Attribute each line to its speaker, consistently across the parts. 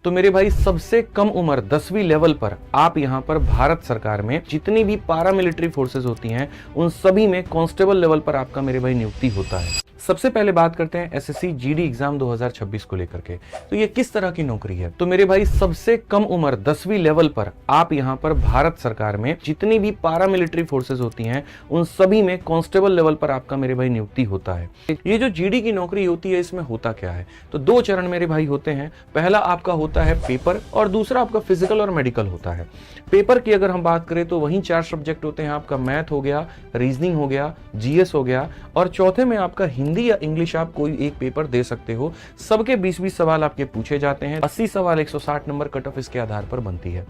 Speaker 1: तो मेरे भाई सबसे कम उम्र 10वीं लेवल पर आप यहाँ पर भारत सरकार में जितनी भी पारामिलिट्री फोर्सेस होती हैं उन सभी में कांस्टेबल लेवल पर आपका मेरे भाई नियुक्ति होता है। सबसे पहले बात करते हैं एसएससी जीडी एग्जाम 2026 को लेकर के। तो ये किस तरह की नौकरी है? तो मेरे भाई सबसे कम उम्र 10वीं लेवल पर आप यहाँ पर भारत सरकार में जितनी भी पारामिलिट्री फोर्सेस होती हैं उन सभी में कांस्टेबल लेवल पर आपका मेरे भाई नियुक्ति होता है। ये जो जीडी की नौकरी होती है इसमें होता क्या है? तो दो चरण मेरे भाई होते हैं। पहला आपका होता है पेपर और दूसरा आपका फिजिकल और मेडिकल होता है। पेपर की अगर हम बात करें तो वहीं 4 सब्जेक्ट होते हैं। आपका मैथ हो गया, रीजनिंग हो गया, जीएस हो गया और चौथे में आपका हिंदी या इंग्लिश आप कोई एक पेपर दे सकते हो। सबके 20-20 सवाल आपके पूछे जाते हैं। 80 सवाल 160 नंबर कट ऑफ इसके आधार पर बनती है।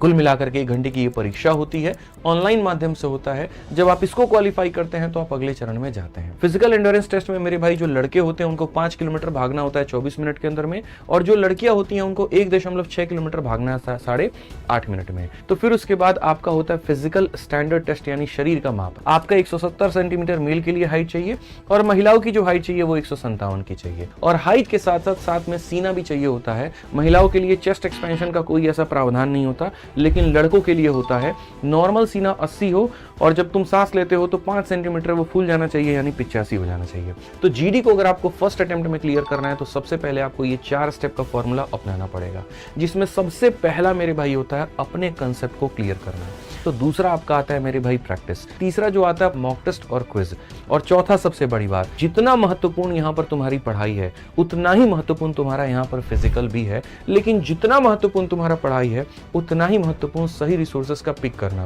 Speaker 1: कुल मिलाकर के 1 घंटे की ये परीक्षा होती है, ऑनलाइन माध्यम से होता है। जब आप इसको क्वालिफाई करते हैं तो आप अगले चरण में जाते हैं। फिजिकल एंड्योरेंस टेस्ट में मेरे भाई जो लड़के होते हैं उनको 5 किलोमीटर भागना होता है 24 मिनट के अंदर में, और जो लड़कियां होती हैं उनको 1.6 किलोमीटर भागना है 8.5 मिनट में। तो फिर उसके बाद आपका होता है फिजिकल स्टैंडर्ड टेस्ट यानी शरीर का माप। आपका 170 सेंटीमीटर मेल के लिए हाइट चाहिए और महिलाओं की जो हाइट चाहिए वो 157 की चाहिए। और हाइट के साथ साथ में सीना भी चाहिए होता है। महिलाओं के लिए चेस्ट एक्सपेंशन का कोई ऐसा प्रावधान नहीं होता, लेकिन लड़कों के लिए होता है। नॉर्मल सीना 80 हो और जब तुम सांस लेते हो तो 5 सेंटीमीटर वो फूल जाना चाहिए यानी 85 हो जाना चाहिए। तो जीडी को अगर आपको फर्स्ट अटेम्प्ट में क्लियर करना है तो सबसे पहले आपको ये 4 स्टेप का फॉर्मूला अपनाना पड़ेगा, जिसमें सबसे पहला मेरे भाई होता है अपने कंसेप्ट को क्लियर करना। तो दूसरा आपका आता है मेरे भाई प्रैक्टिस, तीसरा जो आता है मॉक टेस्ट और क्विज, और चौथा सबसे बड़ी बात, जितना महत्वपूर्ण यहाँ पर तुम्हारी पढ़ाई है उतना ही महत्वपूर्ण तुम्हारा यहाँ पर फिजिकल भी है। लेकिन जितना महत्वपूर्ण तुम्हारा पढ़ाई है उतना ही महत्वपूर्ण सही रिसोर्सेज का पिक करना भी।